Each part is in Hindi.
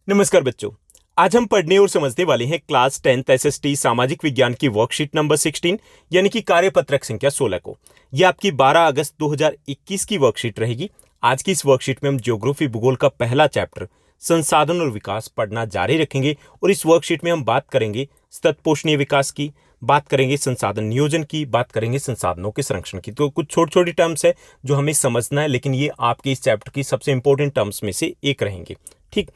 नमस्कार बच्चों। आज हम पढ़ने और समझने वाले हैं क्लास 10th एसएसटी सामाजिक विज्ञान की वर्कशीट नंबर 16 यानी कि कार्यपत्रक संख्या 16 को। यह आपकी 12 अगस्त 2021 की वर्कशीट रहेगी। आज की इस वर्कशीट में हम ज्योग्राफी भूगोल का पहला चैप्टर संसाधन और विकास पढ़ना जारी रखेंगे और इस वर्कशीट में हम बात करेंगे सतपोषणीय विकास की, बात करेंगे संसाधन नियोजन की, बात करेंगे संसाधनों के संरक्षण की। तो कुछ छोटी छोटी टर्म्स है जो हमें समझना है, लेकिन ये आपके इस चैप्टर की सबसे इंपॉर्टेंट टर्म्स में से एक रहेंगे। ठीक,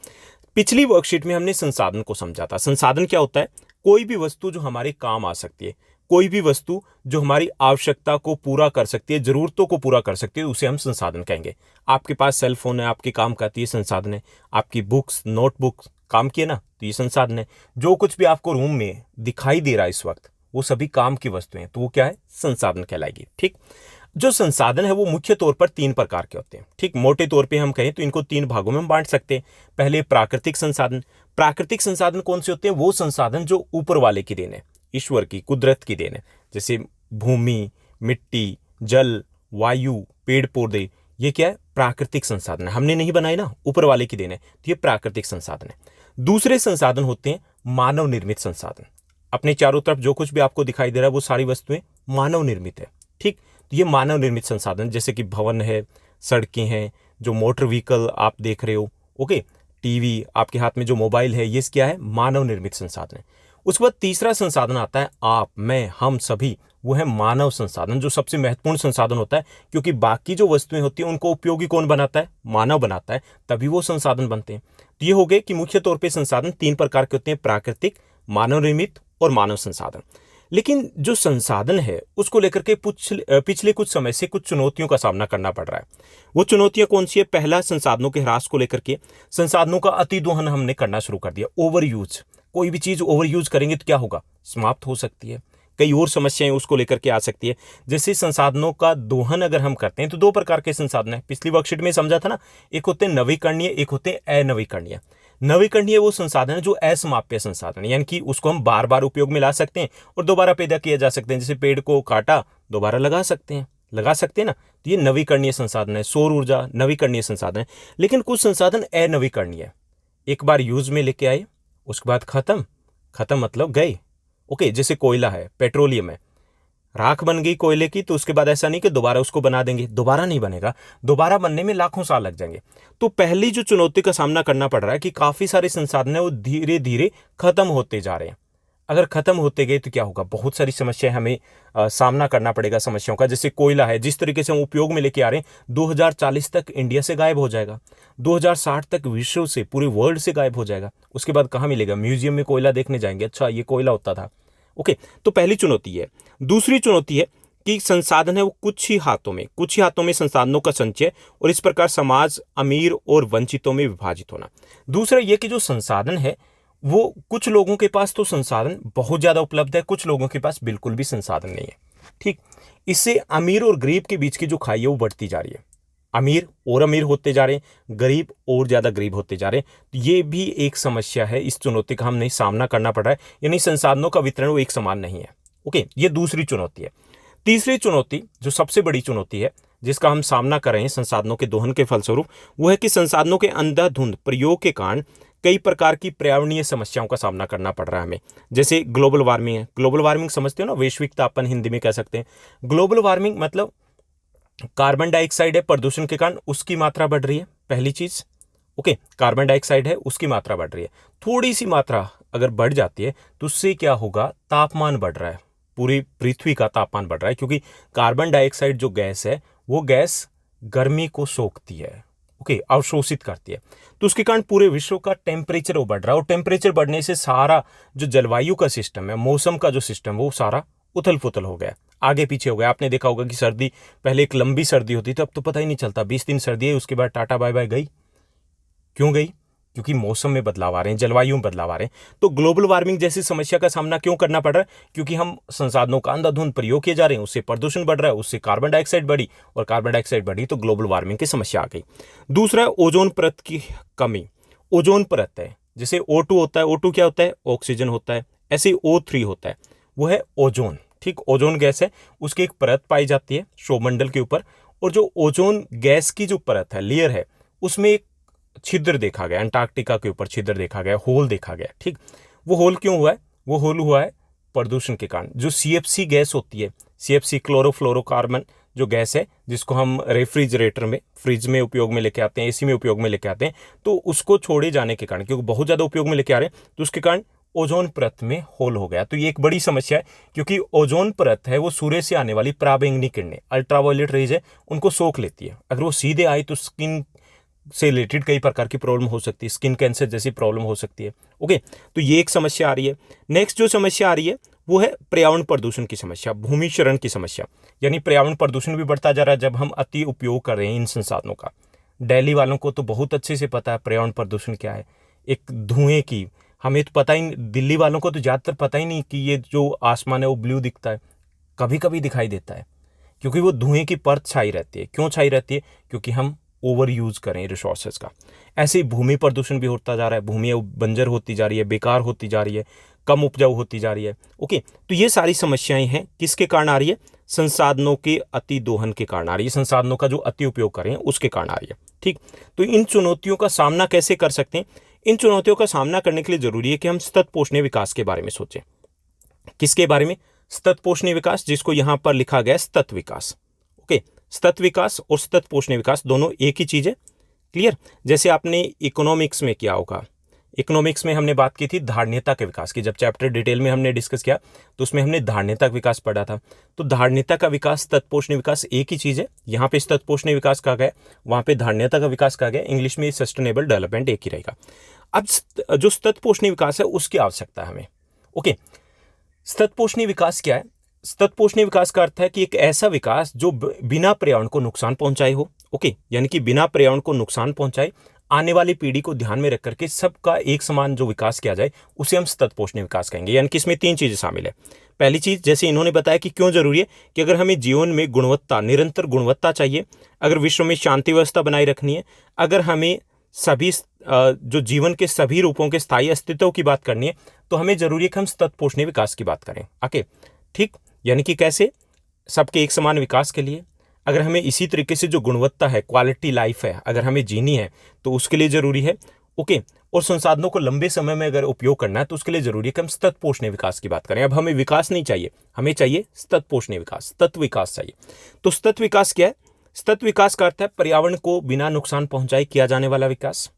पिछली वर्कशीट में हमने संसाधन को समझा था। संसाधन क्या होता है? कोई भी वस्तु जो हमारे काम आ सकती है, कोई भी वस्तु जो हमारी आवश्यकता को पूरा कर सकती है, जरूरतों को पूरा कर सकती है, उसे हम संसाधन कहेंगे। आपके पास सेल फोन है, आपके काम करती है, संसाधन है। आपकी बुक्स, नोटबुक्स काम किए ना, तो ये संसाधन है। जो कुछ भी आपको रूम में दिखाई दे रहा है इस वक्त, वो सभी काम की वस्तुएं, तो वो क्या है? संसाधन कहलाएगी। ठीक, जो संसाधन है वो मुख्य तौर पर 3 प्रकार के होते हैं। ठीक, मोटे तौर पे हम कहें तो इनको 3 भागों में हम बांट सकते हैं। पहले प्राकृतिक संसाधन। प्राकृतिक संसाधन कौन से होते हैं? वो संसाधन जो ऊपर वाले की देन है, ईश्वर की, कुदरत की देन है। जैसे भूमि, मिट्टी, जल, वायु, पेड़ पौधे, ये क्या है? प्राकृतिक संसाधन है। हमने नहीं बनाए ना, ऊपर वाले की देन है, तो ये प्राकृतिक संसाधन है। दूसरे संसाधन होते हैं मानव निर्मित संसाधन। अपने चारों तरफ जो कुछ भी आपको दिखाई दे रहा है वो सारी वस्तुएं मानव निर्मित है। ठीक, तो ये मानव निर्मित संसाधन, जैसे कि भवन है, सड़कें हैं, जो मोटर व्हीकल आप देख रहे हो, ओके, टीवी, आपके हाथ में जो मोबाइल है, ये क्या है? मानव निर्मित संसाधन है। उसके बाद तीसरा संसाधन आता है आप, मैं, हम सभी, वो है मानव संसाधन, जो सबसे महत्वपूर्ण संसाधन होता है, क्योंकि बाकी जो वस्तुएं होती हैं उनको उपयोगी कौन बनाता है? मानव बनाता है, तभी वो संसाधन बनते हैं। तो ये हो गए कि मुख्य तौर पर संसाधन 3 प्रकार के होते हैं: प्राकृतिक, मानव निर्मित और मानव संसाधन। लेकिन जो संसाधन है उसको लेकर के पिछले कुछ समय से कुछ चुनौतियों का सामना करना पड़ रहा है। वो चुनौतियां कौन सी है? पहला, संसाधनों के ह्रास को लेकर के। संसाधनों का अतिदोहन हमने करना शुरू कर दिया, ओवर यूज। कोई भी चीज ओवर यूज करेंगे तो क्या होगा? समाप्त हो सकती है। कई और समस्याएं उसको लेकर के आ सकती है। जैसे संसाधनों का दोहन अगर हम करते हैं तो 2 प्रकार के संसाधन है। पिछली वर्कशीट में समझा था ना, एक होते हैं नवीकरणीय, एक होते हैं अनवीकरणीय। नवीकरणीय वो संसाधन है जो असमाप्य संसाधन है, यानी कि उसको हम बार बार उपयोग में ला सकते हैं और दोबारा पैदा किया जा सकते हैं। जैसे पेड़ को काटा, दोबारा लगा सकते हैं ना, तो ये नवीकरणीय संसाधन है। सौर ऊर्जा नवीकरणीय संसाधन है। लेकिन कुछ संसाधन अनवीकरणीय है, एक बार यूज में लेके आए, उसके बाद खत्म मतलब गए। ओके, जैसे कोयला है, पेट्रोलियम है, राख बन गई कोयले की, तो उसके बाद ऐसा नहीं कि दोबारा उसको बना देंगे, दोबारा नहीं बनेगा, दोबारा बनने में लाखों साल लग जाएंगे। तो पहली जो चुनौती का सामना करना पड़ रहा है कि काफी सारे संसाधन है वो धीरे धीरे खत्म होते जा रहे हैं। अगर खत्म होते गए तो क्या होगा? बहुत सारी समस्याएं हमें सामना करना पड़ेगा समस्याओं का। जैसे कोयला है, जिस तरीके से हम उपयोग में लेके आ रहे हैं, 2040 तक इंडिया से गायब हो जाएगा, 2060 तक विश्व से, पूरे वर्ल्ड से गायब हो जाएगा। उसके बाद कहाँ मिलेगा? म्यूजियम में कोयला देखने जाएंगे, अच्छा ये कोयला होता था। ओके, तो पहली चुनौती है। दूसरी चुनौती है कि संसाधन है वो कुछ ही हाथों में संसाधनों का संचय, और इस प्रकार समाज अमीर और वंचितों में विभाजित होना। दूसरा ये कि जो संसाधन है वो कुछ लोगों के पास तो संसाधन बहुत ज्यादा उपलब्ध है, कुछ लोगों के पास बिल्कुल भी संसाधन नहीं है। ठीक, इससे अमीर और गरीब के बीच की जो खाई है वो बढ़ती जा रही है। अमीर और अमीर होते जा रहे हैं, गरीब और ज्यादा गरीब होते जा रहे हैं। तो ये भी एक समस्या है, इस चुनौती का हमें सामना करना पड़ रहा है, यानी संसाधनों का वितरण वो एक समान नहीं है। ओके, ये दूसरी चुनौती है। तीसरी चुनौती, जो सबसे बड़ी चुनौती है जिसका हम सामना कर रहे हैं संसाधनों के दोहन के फलस्वरूप, वो है कि संसाधनों के अंधाधुंध प्रयोग के कारण कई प्रकार की पर्यावरणीय समस्याओं का सामना करना पड़ रहा है हमें। जैसे ग्लोबल वार्मिंग है। ग्लोबल वार्मिंग समझते हो ना, वैश्विक तापमान हिंदी में कह सकते हैं। ग्लोबल वार्मिंग मतलब कार्बन डाइऑक्साइड है, प्रदूषण के कारण उसकी मात्रा बढ़ रही है, पहली चीज। ओके, कार्बन डाइऑक्साइड है, उसकी मात्रा बढ़ रही है। थोड़ी सी मात्रा अगर बढ़ जाती है तो उससे क्या होगा? तापमान बढ़ रहा है, पूरी पृथ्वी का तापमान बढ़ रहा है, क्योंकि कार्बन डाइऑक्साइड जो गैस है वो गैस गर्मी को सोखती है, ओके, अवशोषित करती है। तो उसके कारण पूरे विश्व का टेम्परेचर वो बढ़ रहा है, और टेम्परेचर बढ़ने से सारा जो जलवायु का सिस्टम है, मौसम का जो सिस्टम, वो सारा उथल पुथल हो गया, आगे पीछे हो गया। आपने देखा होगा कि सर्दी, पहले एक लंबी सर्दी होती थी, अब तो पता ही नहीं चलता, 20 दिन सर्दी है, उसके बाद टाटा बाय बाय गई। क्यों गई? क्योंकि मौसम में बदलाव आ रहे हैं, जलवायु में बदलाव आ रहे हैं। तो ग्लोबल वार्मिंग जैसी समस्या का सामना क्यों करना पड़ रहा है? क्योंकि हम संसाधनों का अंधाधुंध प्रयोग किए जा रहे हैं, उससे प्रदूषण बढ़ रहा है, उससे कार्बन डाइऑक्साइड बढ़ी, और कार्बन डाइऑक्साइड बढ़ी तो ग्लोबल वार्मिंग की समस्या आ गई। दूसरा है ओजोन परत की कमी। ओजोन परत है, जैसे O2 होता है, O2 क्या होता है? ऑक्सीजन होता है। ऐसे O3 होता है, वो है ओजोन। ठीक, ओजोन गैस है, उसकी एक परत पाई जाती है सौरमंडल के ऊपर, और जो ओजोन गैस की जो परत है, लेयर है, उसमें एक छिद्र देखा गया, अंटार्कटिका के ऊपर छिद्र देखा गया, होल देखा गया। ठीक, वो होल क्यों हुआ है? वो होल हुआ है प्रदूषण के कारण। जो CFC गैस होती है, CFC क्लोरोफ्लोरोकार्बन जो गैस है, जिसको हम रेफ्रिजरेटर में, फ्रिज में उपयोग में लेके आते हैं, AC में उपयोग में लेके आते हैं, तो उसको छोड़े जाने के कारण, क्योंकि बहुत ज़्यादा उपयोग में लेके आ रहे हैं, तो उसके कारण ओजोन परत में होल हो गया। तो ये एक बड़ी समस्या है, क्योंकि ओजोन परत है वो सूर्य से आने वाली पराबैंगनी किरणें, अल्ट्रावायलेट रेज है, उनको सोख लेती है। अगर वो सीधे आई तो स्किन से रिलेटेड कई प्रकार की प्रॉब्लम हो सकती है, स्किन कैंसर जैसी प्रॉब्लम हो सकती है। ओके, तो ये एक समस्या आ रही है। नेक्स्ट जो समस्या आ रही है वो है पर्यावरण प्रदूषण की समस्या, भूमि क्षरण की समस्या। यानी पर्यावरण प्रदूषण भी बढ़ता जा रहा है जब हम अति उपयोग कर रहे हैं इन संसाधनों का। दिल्ली वालों को तो बहुत अच्छे से पता है पर्यावरण प्रदूषण क्या है। एक धुएं की, हमें तो पता ही, दिल्ली वालों को तो ज़्यादातर पता ही नहीं कि ये जो आसमान है वो ब्लू दिखता है, कभी कभी दिखाई देता है, क्योंकि वो धुएं की परत छाई रहती है। क्यों छाई रहती है? क्योंकि हम ओवर यूज करें रिसोर्सेज का। ऐसे ही भूमि प्रदूषण भी होता जा रहा है, भूमि बंजर होती जा रही है, बेकार होती जा रही है, कम उपजाऊ होती जा रही है। ओके, तो ये सारी समस्याएं हैं, किसके कारण आ रही है? संसाधनों के अति दोहन के कारण आ रही है, संसाधनों का जो अति उपयोग कर रहे हैं उसके कारण आ रही है। ठीक, तो इन चुनौतियों का सामना कैसे कर सकते हैं? इन चुनौतियों का सामना करने के लिए जरूरी है कि हम सतत पोषणीय विकास के बारे में सोचें। किसके बारे में? सतत पोषणीय विकास, जिसको यहां पर लिखा गया है सतत विकास। ओके, सतत विकास और सतत पोषणीय विकास दोनों एक ही चीज है। क्लियर? जैसे आपने इकोनॉमिक्स में किया होगा, इकोनॉमिक्स में हमने बात की थी धारणीयता के विकास की। जब चैप्टर डिटेल में हमने डिस्कस किया तो उसमें हमने धारणीयता का विकास पढ़ा था। तो धारणीयता का विकास, सतत पोषणीय विकास एक ही चीज है। यहाँ पे सतत पोषणीय विकास कहा गया, वहां पे धारणीयता का विकास कहा गया। इंग्लिश में सस्टेनेबल डेवलपमेंट एक ही रहेगा। अब जो सतत पोषणीय विकास है उसकी आवश्यकता है हमें। ओके, सतत पोषणीय विकास क्या है? सतत पोषणीय विकास का अर्थ है कि एक ऐसा विकास जो बिना पर्यावरण को नुकसान पहुंचाए हो। ओके, यानी कि बिना पर्यावरण को नुकसान पहुंचाए, आने वाली पीढ़ी को ध्यान में रख करके सबका एक समान जो विकास किया जाए, उसे हम सतत पोषणीय विकास कहेंगे। यानी कि इसमें 3 चीजें शामिल है। पहली चीज, जैसे इन्होंने बताया कि क्यों जरूरी है, कि अगर हमें जीवन में गुणवत्ता, निरंतर गुणवत्ता चाहिए, अगर विश्व में शांति व्यवस्था बनाए रखनी है, अगर हमें सभी जो जीवन के सभी रूपों के स्थायी अस्तित्व की बात करनी है, तो हमें जरूरी है कि हम सतत पोषणीय विकास की बात करें। ओके, ठीक, यानी कि कैसे? सबके एक समान विकास के लिए, अगर हमें इसी तरीके से जो गुणवत्ता है, क्वालिटी लाइफ है, अगर हमें जीनी है तो उसके लिए जरूरी है। ओके, और संसाधनों को लंबे समय में अगर उपयोग करना है तो उसके लिए जरूरी है कि हम सतत पोषणीय विकास की बात करें। अब हमें विकास नहीं चाहिए, हमें चाहिए सतत पोषणीय विकास, सतत विकास चाहिए। तो सतत विकास क्या है? सतत विकास का अर्थ है पर्यावरण को बिना नुकसान पहुंचाए किया जाने वाला विकास।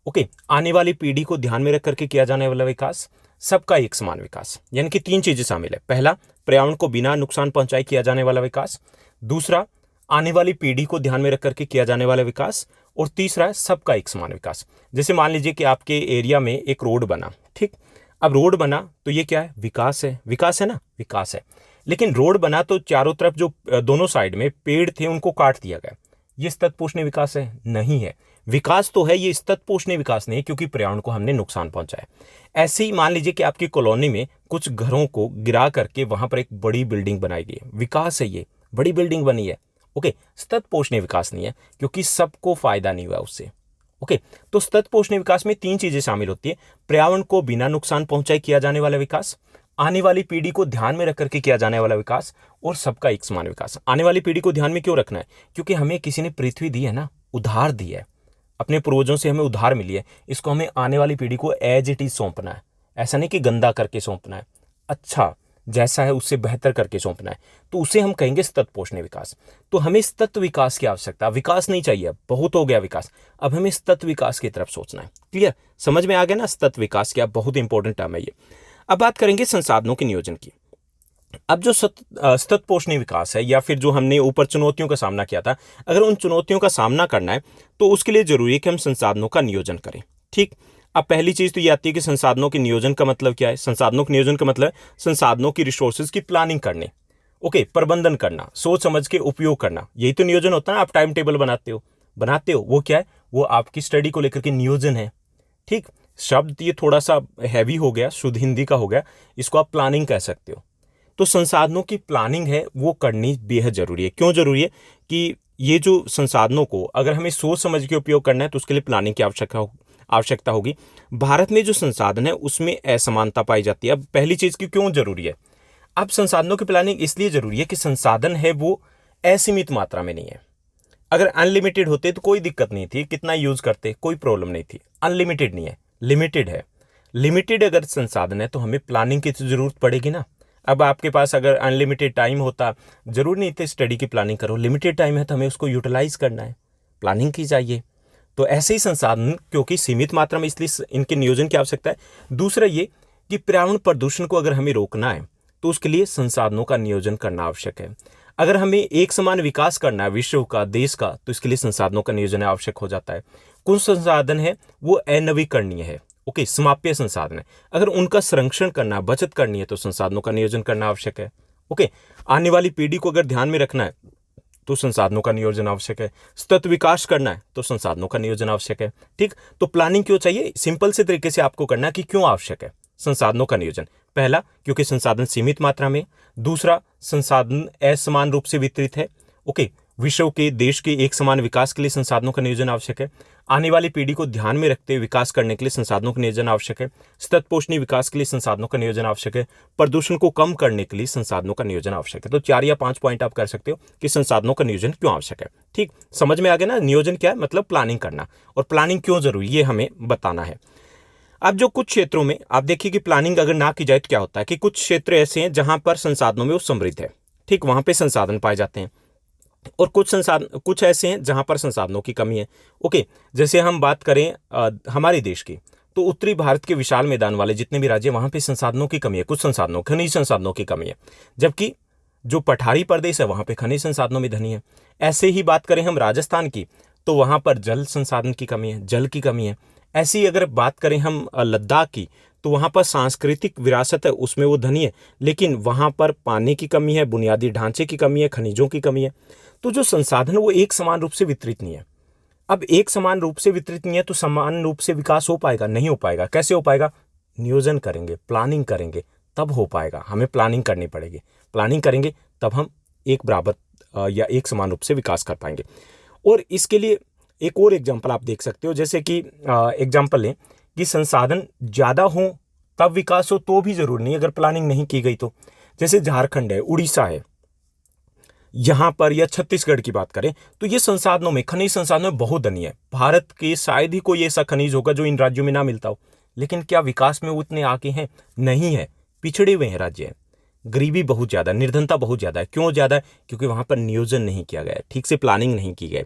ओके, आने वाली पीढ़ी को ध्यान में रख करके किया जाने वाला विकास, सबका एक समान विकास। यानी कि 3 चीजें शामिल है। पहला, पर्यावरण को बिना नुकसान पहुंचाए किया जाने वाला विकास। दूसरा, आने वाली पीढ़ी को ध्यान में रख करके किया जाने वाला विकास। और तीसरा है सबका एक समान विकास। जैसे मान लीजिए कि आपके एरिया में एक रोड बना, ठीक, अब रोड बना तो ये क्या है? विकास है। विकास है ना, विकास है। लेकिन रोड बना तो चारों तरफ जो दोनों साइड में पेड़ थे उनको काट दिया गया, ये सतत पोषणीय विकास है? नहीं है। विकास तो है, ये सतत पोषणीय विकास नहीं है, क्योंकि पर्यावरण को हमने नुकसान पहुंचाया। ऐसे ही मान लीजिए कि आपकी कॉलोनी में कुछ घरों को गिरा करके वहां पर एक बड़ी बिल्डिंग बनाई गई है, विकास है, ये बड़ी बिल्डिंग बनी है। ओके, सतत पोषणीय विकास नहीं है, क्योंकि सबको फायदा नहीं हुआ उससे। ओके, तो सतत पोषणीय विकास में 3 चीजें शामिल होती है। पर्यावरण को बिना नुकसान पहुंचाए किया जाने वाला विकास, आने वाली पीढ़ी को ध्यान में रख करके किया जाने वाला विकास, और सबका एक समान विकास। आने वाली पीढ़ी को ध्यान में क्यों रखना है? क्योंकि हमें किसी ने पृथ्वी दी है ना, उधार दी है, अपने पूर्वजों से हमें उधार मिली है। इसको हमें आने वाली पीढ़ी को एज इट इज सौंपना है। ऐसा नहीं कि गंदा करके सौंपना है, अच्छा जैसा है उससे बेहतर करके सौंपना है। तो उसे हम कहेंगे सतत पोषणीय विकास। तो हमें सतत विकास की आवश्यकता, विकास नहीं चाहिए, अब बहुत हो गया विकास, अब हमें सतत विकास की तरफ सोचना है। क्लियर? समझ में आ गया ना सतत विकास क्या? बहुत इंपॉर्टेंट टर्म है ये। अब बात करेंगे संसाधनों के नियोजन की। अब जो सतत पोषणीय विकास है, या फिर जो हमने ऊपर चुनौतियों का सामना किया था, अगर उन चुनौतियों का सामना करना है तो उसके लिए जरूरी है कि हम संसाधनों का नियोजन करें। ठीक, अब पहली चीज तो ये आती है कि संसाधनों के नियोजन का मतलब क्या है? संसाधनों के नियोजन का मतलब है संसाधनों की रिसोर्सेज की प्लानिंग करने। ओके, प्रबंधन करना, सोच समझ के उपयोग करना, यही तो नियोजन होता है। आप टाइम टेबल बनाते हो, वो क्या है? वो आपकी स्टडी को लेकर के नियोजन है। ठीक, शब्द ये थोड़ा सा हैवी हो गया, शुद्ध हिंदी का हो गया, इसको आप प्लानिंग कह सकते हो। तो संसाधनों की प्लानिंग है वो करनी बेहद जरूरी है। क्यों जरूरी है? कि ये जो संसाधनों को अगर हमें सोच समझ के उपयोग करना है तो उसके लिए प्लानिंग की आवश्यकता होगी। भारत में जो संसाधन है उसमें असमानता पाई जाती है। अब पहली चीज की क्यों जरूरी है? अब संसाधनों की प्लानिंग इसलिए जरूरी है कि संसाधन है वो असीमित मात्रा में नहीं है। अगर अनलिमिटेड होते तो कोई दिक्कत नहीं थी, कितना यूज करते कोई प्रॉब्लम नहीं थी। अनलिमिटेड नहीं है, लिमिटेड है। लिमिटेड अगर संसाधन है तो हमें प्लानिंग की तो जरूरत पड़ेगी ना। अब आपके पास अगर अनलिमिटेड टाइम होता, जरूर नहीं थे स्टडी की प्लानिंग करो, लिमिटेड टाइम है तो हमें उसको यूटिलाइज करना है, प्लानिंग की चाहिए। तो ऐसे ही संसाधन क्योंकि सीमित मात्रा में, इसलिए इनके नियोजन की आवश्यकता है। दूसरा ये कि पर्यावरण प्रदूषण को अगर हमें रोकना है तो उसके लिए संसाधनों का नियोजन करना आवश्यक है। अगर हमें एक समान विकास करना है विश्व का, देश का, तो इसके लिए संसाधनों का नियोजन आवश्यक हो जाता है। कुछ संसाधन है वो अनवीकरणीय है, ओके, समाप्य संसाधन है। अगर उनका संरक्षण करना है, बचत करनी है, तो संसाधनों का नियोजन करना आवश्यक है, ओके। आने वाली पीढ़ी को अगर ध्यान में रखना है तो संसाधनों का नियोजन आवश्यक है। सतत विकास करना है तो संसाधनों का नियोजन आवश्यक है, ठीक। तो प्लानिंग क्यों चाहिए, सिंपल से तरीके से आपको करना है कि क्यों आवश्यक है संसाधनों का नियोजन। पहला, क्योंकि संसाधन सीमित मात्रा में। दूसरा, संसाधन असमान रूप से वितरित है, ओके। विश्व के, देश के एक समान विकास के लिए संसाधनों का नियोजन आवश्यक है। आने वाली पीढ़ी को ध्यान में रखते हुए विकास करने के लिए संसाधनों का नियोजन आवश्यक है। सतत पोषणीय विकास के लिए संसाधनों का नियोजन आवश्यक है। प्रदूषण को कम करने के लिए संसाधनों का नियोजन आवश्यक है। तो 4 या 5 पॉइंट आप कर सकते हो कि संसाधनों का नियोजन क्यों आवश्यक है, ठीक। समझ में आ गया ना, नियोजन क्या है, मतलब प्लानिंग करना, और प्लानिंग क्यों जरूरी ये हमें बताना है। अब जो कुछ क्षेत्रों में आप देखिए कि प्लानिंग अगर ना की जाए तो क्या होता है कि कुछ क्षेत्र ऐसे हैं जहां पर संसाधनों में वो समृद्ध है, ठीक, वहां पे संसाधन पाए जाते हैं। और कुछ ऐसे हैं जहां पर संसाधनों की कमी है, ओके। जैसे हम बात करें हमारे देश की, तो उत्तरी भारत के विशाल मैदान वाले जितने भी राज्य, वहां पे संसाधनों की कमी है, कुछ संसाधनों, खनिज संसाधनों की कमी है। जबकि जो पठारी प्रदेश है वहां पे खनिज संसाधनों में धनी है। ऐसे ही बात करें हम राजस्थान की, तो वहां पर जल संसाधन की कमी है, जल की कमी है। ऐसी अगर बात करें हम लद्दाख की, तो वहां पर सांस्कृतिक विरासत है, उसमें वो धनी है, लेकिन वहां पर पानी की कमी है, बुनियादी ढांचे की कमी है, खनिजों की कमी है। तो जो संसाधन वो एक समान रूप से वितरित नहीं है। अब एक समान रूप से वितरित नहीं है तो समान रूप से विकास हो पाएगा, नहीं हो पाएगा। कैसे हो पाएगा, नियोजन करेंगे, प्लानिंग करेंगे, तब हो पाएगा। हमें प्लानिंग करनी पड़ेगी, प्लानिंग करेंगे तब हम एक बराबर या एक समान रूप से विकास कर पाएंगे। और इसके लिए एक और एग्जाम्पल आप देख सकते हो, जैसे कि एग्जाम्पल लें कि संसाधन ज़्यादा हो तब विकास हो, तो भी जरूरी नहीं अगर प्लानिंग नहीं की गई तो। जैसे झारखंड है, उड़ीसा है, यहाँ पर, या छत्तीसगढ़ की बात करें तो ये संसाधनों में, खनिज संसाधनों में बहुत धनी है। भारत के शायद ही कोई ऐसा खनिज होगा जो इन राज्यों में ना मिलता हो। लेकिन क्या विकास में वो इतने आगे हैं, नहीं है, पिछड़े हुए हैं राज्य हैं। गरीबी बहुत ज़्यादा, निर्धनता बहुत ज़्यादा है। क्यों ज़्यादा है, क्योंकि वहाँ पर नियोजन नहीं किया गया है, ठीक से प्लानिंग नहीं की गई।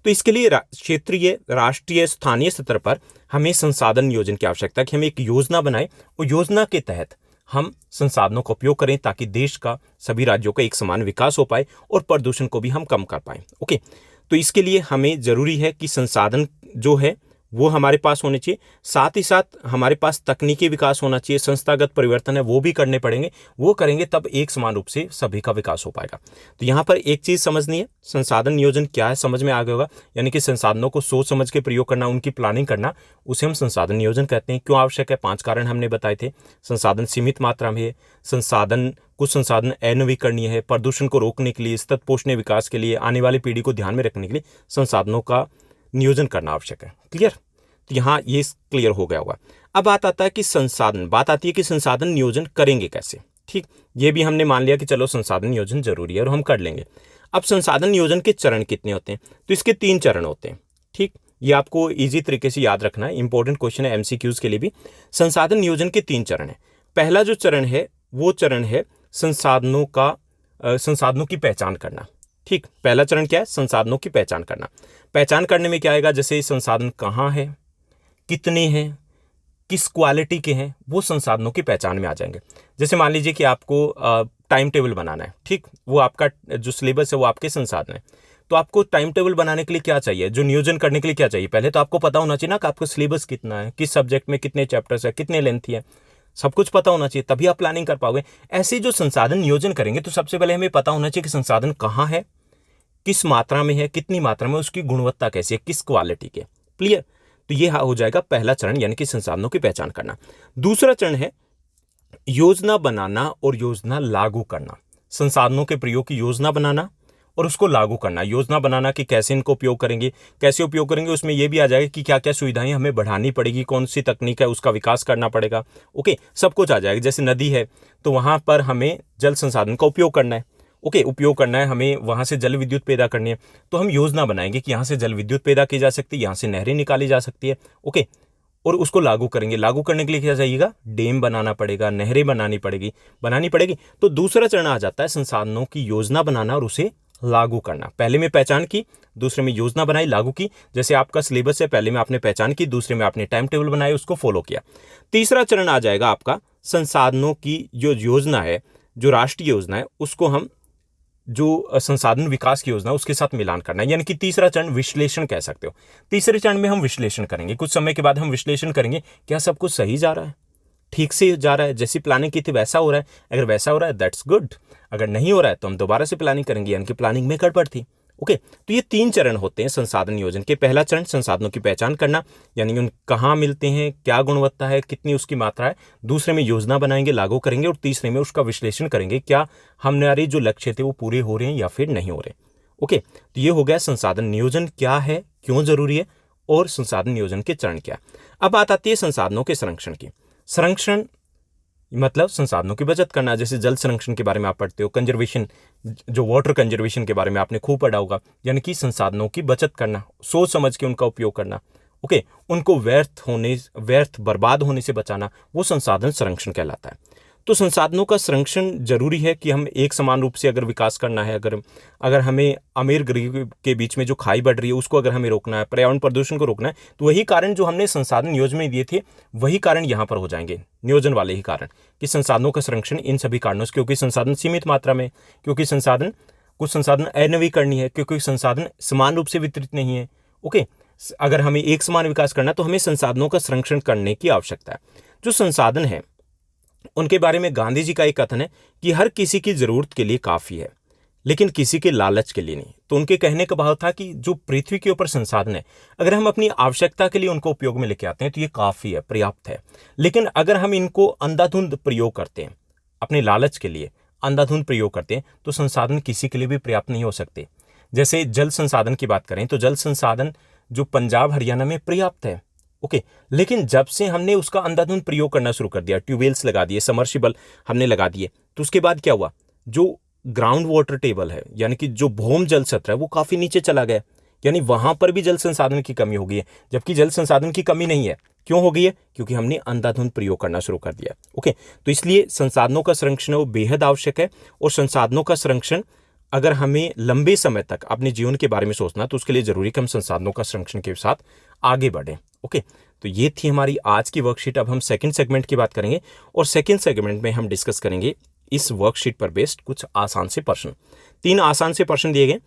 तो इसके लिए क्षेत्रीय, राष्ट्रीय, स्थानीय स्तर पर हमें संसाधन नियोजन की आवश्यकता है कि हम एक योजना बनाएं और योजना के तहत हम संसाधनों का उपयोग करें ताकि देश का, सभी राज्यों का एक समान विकास हो पाए और प्रदूषण को भी हम कम कर पाएं, ओके। तो इसके लिए हमें जरूरी है कि संसाधन जो है वो हमारे पास होने चाहिए, साथ ही साथ हमारे पास तकनीकी विकास होना चाहिए, संस्थागत परिवर्तन है वो भी करने पड़ेंगे। वो करेंगे तब एक समान रूप से सभी का विकास हो पाएगा। तो यहाँ पर एक चीज़ समझनी है, संसाधन नियोजन क्या है, समझ में आ गया होगा। यानी कि संसाधनों को सोच समझ के प्रयोग करना, उनकी प्लानिंग करना, उसे हम संसाधन नियोजन कहते हैं। क्यों आवश्यक है, 5 कारण हमने बताए थे। संसाधन सीमित मात्रा में है, कुछ संसाधन अनवीकरणीय है, प्रदूषण को रोकने के लिए, सतत पोषणीय विकास के लिए, आने वाली पीढ़ी को ध्यान में रखने के लिए संसाधनों का नियोजन करना आवश्यक है। क्लियर, तो यहाँ ये क्लियर हो गया होगा। अब बात आती है कि संसाधन नियोजन करेंगे कैसे, ठीक। ये भी हमने मान लिया कि चलो संसाधन नियोजन जरूरी है और हम कर लेंगे। अब संसाधन नियोजन के चरण कितने होते हैं, तो इसके 3 चरण होते हैं, ठीक। ये आपको इजी तरीके से याद रखना है, इंपॉर्टेंट क्वेश्चन है एमसीक्यूज के लिए भी। संसाधन नियोजन के 3 चरण है। पहला जो चरण है वो चरण है संसाधनों की पहचान करना, ठीक। पहला चरण क्या है, संसाधनों की पहचान करना। पहचान करने में क्या आएगा, जैसे संसाधन कहाँ है, कितने हैं, किस क्वालिटी के हैं, वो संसाधनों की पहचान में आ जाएंगे। जैसे मान लीजिए कि आपको टाइम टेबल बनाना है, ठीक। वो आपका जो सिलेबस है वो आपके संसाधन है। तो आपको टाइम टेबल बनाने के लिए क्या चाहिए, जो नियोजन करने के लिए क्या चाहिए, पहले तो आपको पता होना चाहिए ना कि आपको सिलेबस कितना है, किस सब्जेक्ट में कितने चैप्टर्स है, कितने लेंथ है, सब कुछ पता होना चाहिए, तभी आप प्लानिंग कर पाओगे। ऐसे जो संसाधन नियोजन करेंगे तो सबसे पहले हमें पता होना चाहिए कि संसाधन कहाँ है, किस मात्रा में है, कितनी मात्रा में, उसकी गुणवत्ता कैसी है, किस क्वालिटी के। क्लियर, तो ये हो जाएगा पहला चरण, यानी कि संसाधनों की पहचान करना। दूसरा चरण है योजना बनाना और योजना लागू करना। संसाधनों के प्रयोग की योजना बनाना और उसको लागू करना। योजना बनाना कि कैसे इनको उपयोग करेंगे, कैसे उपयोग करेंगे, उसमें यह भी आ जाएगा कि क्या क्या सुविधाएं हमें बढ़ानी पड़ेगी, कौन सी तकनीक है उसका विकास करना पड़ेगा, ओके, सब कुछ आ जाएगा। जैसे नदी है तो वहां पर हमें जल संसाधन का उपयोग करना है, ओके, उपयोग करना है, हमें वहां से जल विद्युत पैदा करनी है, तो हम योजना बनाएंगे कि यहाँ से जल विद्युत पैदा की जा सकती है, यहाँ से नहरें निकाली जा सकती है। ओके, और उसको लागू करेंगे। लागू करने के लिए क्या चाहिएगा? डैम बनाना पड़ेगा, नहरें बनानी पड़ेगी। तो दूसरा चरण आ जाता है संसाधनों की योजना बनाना और उसे लागू करना। पहले में पहचान की, दूसरे में योजना बनाई, लागू की। जैसे आपका सिलेबस है, पहले में आपने पहचान की, दूसरे में आपने टाइम टेबल बनाए, उसको फॉलो किया। तीसरा चरण आ जाएगा आपका संसाधनों की जो योजना है, जो राष्ट्रीय योजना है, उसको हम जो संसाधन विकास की योजना उसके साथ मिलान करना है, यानी कि तीसरा चरण विश्लेषण कह सकते हो। तीसरे चरण में हम विश्लेषण करेंगे, कुछ समय के बाद हम विश्लेषण करेंगे क्या सब कुछ सही जा रहा है, ठीक से जा रहा है, जैसी प्लानिंग की थी वैसा हो रहा है। अगर वैसा हो रहा है दैट्स गुड, अगर नहीं हो रहा है तो हम दोबारा से प्लानिंग करेंगे, यानी कि प्लानिंग में गड़बड़ थी। ओके, तो ये 3 चरण होते हैं संसाधन नियोजन के। पहला चरण संसाधनों की पहचान करना, यानी उन कहाँ मिलते हैं, क्या गुणवत्ता है, कितनी उसकी मात्रा है। दूसरे में योजना बनाएंगे, लागू करेंगे, और तीसरे में उसका विश्लेषण करेंगे, क्या हमारे जो लक्ष्य थे वो पूरे हो रहे हैं या फिर नहीं हो रहे। ओके, तो ये हो गया संसाधन नियोजन क्या है, क्यों जरूरी है, और संसाधन नियोजन के चरण क्या। अब बात आती है संसाधनों के संरक्षण की। संरक्षण मतलब संसाधनों की बचत करना। जैसे जल संरक्षण के बारे में आप पढ़ते हो, कंजर्वेशन, जो वाटर कंजर्वेशन के बारे में आपने खूब पढ़ा होगा, यानी कि संसाधनों की बचत करना, सोच समझ के उनका उपयोग करना। ओके, उनको व्यर्थ बर्बाद होने से बचाना, वो संसाधन संरक्षण कहलाता है। तो संसाधनों का संरक्षण जरूरी है कि हम एक समान रूप से अगर विकास करना है, अगर हमें अमीर गरीब के बीच में जो खाई बढ़ रही है उसको अगर हमें रोकना है, पर्यावरण प्रदूषण को रोकना है, तो वही कारण जो हमने संसाधन नियोजन में दिए थे वही कारण यहाँ पर हो जाएंगे, नियोजन वाले ही कारण, कि संसाधनों का संरक्षण इन सभी कारणों से, क्योंकि संसाधन सीमित मात्रा में, क्योंकि कुछ संसाधन अनवीकरणीय है, क्योंकि संसाधन समान रूप से वितरित नहीं है। ओके, अगर हमें एक समान विकास करना तो हमें संसाधनों का संरक्षण करने की आवश्यकता है। जो संसाधन है उनके बारे में गांधी जी का एक कथन है कि हर किसी की जरूरत के लिए काफी है, लेकिन किसी के लालच के लिए नहीं। तो उनके कहने का भाव था कि जो पृथ्वी के ऊपर संसाधन है, अगर हम अपनी आवश्यकता के लिए उनको उपयोग में लेके आते हैं तो ये काफी है, पर्याप्त है। लेकिन अगर हम इनको अंधाधुंध प्रयोग करते हैं, अपने लालच के लिए अंधाधुंध प्रयोग करते हैं, तो संसाधन किसी के लिए भी पर्याप्त नहीं हो सकते। जैसे जल संसाधन की बात करें तो जल संसाधन जो पंजाब हरियाणा में पर्याप्त है। ओके, लेकिन जब से हमने उसका अंधाधुंध प्रयोग करना शुरू कर दिया, ट्यूबवेल्स लगा दिए, समर्सिबल हमने लगा दिए, तो उसके बाद क्या हुआ? जो ग्राउंड वाटर टेबल है, यानी कि जो भूम जल सत्र है, वो काफी नीचे चला गया, यानी वहां पर भी जल संसाधन की कमी हो गई है। जबकि जल संसाधन की कमी नहीं है, क्यों हो गई है? क्योंकि हमने अंधाधुंध प्रयोग करना शुरू कर दिया। ओके, तो इसलिए संसाधनों का संरक्षण वो बेहद आवश्यक है। और संसाधनों का संरक्षण अगर हमें लंबे समय तक अपने जीवन के बारे में सोचना, तो उसके लिए जरूरी कि हम संसाधनों का संरक्षण के साथ आगे बढ़ें। ओके, तो ये थी हमारी आज की वर्कशीट। अब हम सेकंड सेगमेंट की बात करेंगे, और सेकंड सेगमेंट में हम डिस्कस करेंगे इस वर्कशीट पर बेस्ड कुछ आसान से प्रश्न। 3 आसान से प्रश्न दिए गए।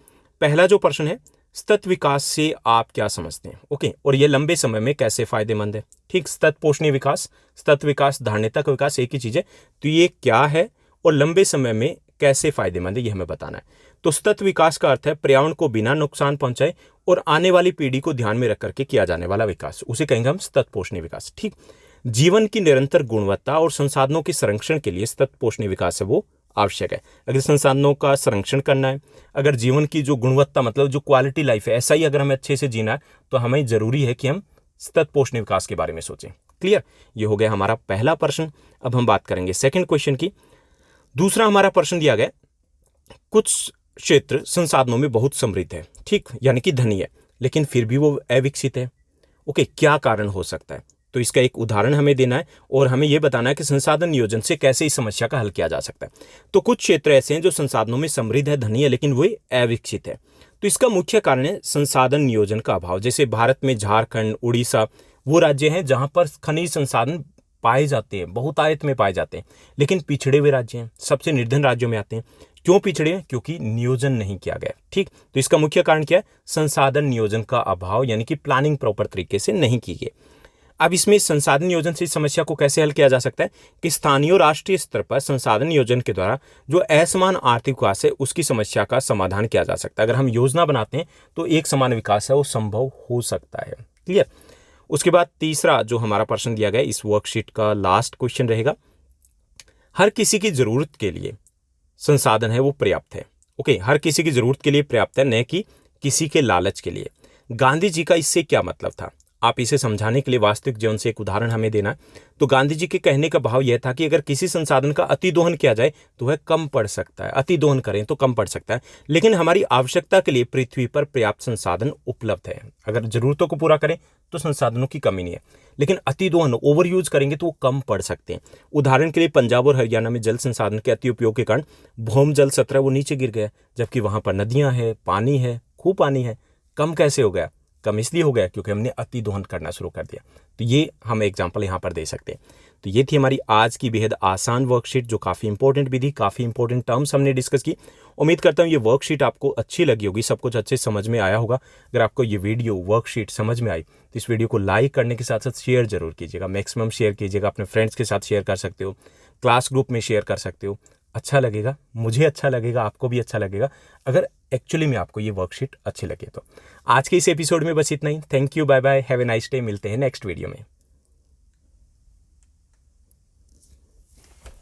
पहला जो प्रश्न है, सतत विकास से आप क्या समझते हैं? ओके, और ये लंबे समय में कैसे फायदेमंद है? ठीक, सतत पोषणीय विकास, सतत विकास, धारणीता का विकास एक ही चीज है। तो ये क्या है और लंबे समय में कैसे फायदेमंद है, ये हमें बताना है। तो सतत विकास का अर्थ है पर्यावरण को बिना नुकसान पहुंचाए और आने वाली पीढ़ी को ध्यान में रख करके किया जाने वाला विकास, उसे कहेंगे हम सतत पोषणीय विकास। ठीक, जीवन की निरंतर गुणवत्ता और संसाधनों के संरक्षण के लिए सतत पोषणीय विकास है वो आवश्यक है। अगर संसाधनों का संरक्षण करना है, अगर जीवन की जो गुणवत्ता मतलब जो क्वालिटी लाइफ है, ऐसा ही अगर हमें अच्छे से जीना है, तो हमें जरूरी है कि हम सतत पोषणीय विकास के बारे में सोचें। क्लियर, ये हो गया हमारा पहला प्रश्न। अब हम बात करेंगे सेकंड क्वेश्चन की। दूसरा हमारा प्रश्न दिया गया, कुछ क्षेत्र संसाधनों में बहुत समृद्ध है, ठीक, यानी कि धनी है, लेकिन फिर भी वो अविकसित है। ओके, क्या कारण हो सकता है? तो इसका एक उदाहरण हमें देना है और हमें यह बताना है कि संसाधन नियोजन से कैसे इस समस्या का हल किया जा सकता है। तो कुछ क्षेत्र ऐसे हैं जो संसाधनों में समृद्ध है, धनी है, लेकिन वे अविकसित है। तो इसका मुख्य कारण है संसाधन नियोजन का अभाव। जैसे भारत में झारखंड, उड़ीसा वो राज्य हैं जहां पर खनिज संसाधन पाए जाते हैं, बहुतायत में पाए जाते हैं, लेकिन पिछड़े हुए राज्य हैं, सबसे निर्धन राज्यों में आते हैं। क्यों पिछड़े हैं? क्योंकि नियोजन नहीं किया गया। ठीक, तो इसका मुख्य कारण क्या है? संसाधन नियोजन का अभाव, यानी कि प्लानिंग प्रॉपर तरीके से नहीं की गई। अब इसमें संसाधन नियोजन से इस समस्या को कैसे हल किया जा सकता है कि स्थानीय और राष्ट्रीय स्तर पर संसाधन नियोजन के द्वारा जो असमान आर्थिक विकास है उसकी समस्या का समाधान किया जा सकता है। अगर हम योजना बनाते हैं तो एक समान विकास है वो संभव हो सकता है। क्लियर। उसके बाद तीसरा जो हमारा प्रश्न दिया गया, इस वर्कशीट का लास्ट क्वेश्चन रहेगा, हर किसी की जरूरत के लिए संसाधन है वो पर्याप्त है। ओके, हर किसी की जरूरत के लिए पर्याप्त है, न कि किसी के लालच के लिए। गांधी जी का इससे क्या मतलब था? आप इसे समझाने के लिए वास्तविक जीवन से एक उदाहरण हमें देना है। तो गांधी जी के कहने का भाव यह था कि अगर किसी संसाधन का अति दोहन किया जाए तो वह कम पड़ सकता है, अति दोहन करें तो कम पड़ सकता है, लेकिन हमारी आवश्यकता के लिए पृथ्वी पर पर्याप्त संसाधन उपलब्ध है। अगर जरूरतों को पूरा करें तो संसाधनों की कमी नहीं है, लेकिन अति दोहन ओवर यूज करेंगे तो वो कम पड़ सकते हैं। उदाहरण के लिए पंजाब और हरियाणा में जल संसाधन के अति उपयोग के कारण भूम जल स्तर वो नीचे गिर गया, जबकि वहां पर नदियां हैं, पानी है, खूब पानी है। कम कैसे हो गया? कम इसलिए हो गया क्योंकि हमने अति दोहन करना शुरू कर दिया। तो ये हम एग्जाम्पल यहाँ पर दे सकते हैं। तो ये थी हमारी आज की बेहद आसान वर्कशीट, जो काफ़ी इंपॉर्टेंट भी थी, काफ़ी इंपॉर्टेंट टर्म्स हमने डिस्कस की। उम्मीद करता हूँ ये वर्कशीट आपको अच्छी लगी होगी, सब कुछ अच्छे समझ में आया होगा। अगर आपको ये वीडियो वर्कशीट समझ में आई तो इस वीडियो को लाइक करने के साथ साथ शेयर जरूर कीजिएगा, मैक्सिमम शेयर कीजिएगा। अपने फ्रेंड्स के साथ शेयर कर सकते हो, क्लास ग्रुप में शेयर कर सकते हो। अच्छा लगेगा, मुझे अच्छा लगेगा, आपको भी अच्छा लगेगा अगर एक्चुअली में आपको ये वर्कशीट अच्छी लगे तो। आज के इस एपिसोड में बस इतना ही। Thank you, bye bye, have a nice day. मिलते हैं नेक्स्ट वीडियो में।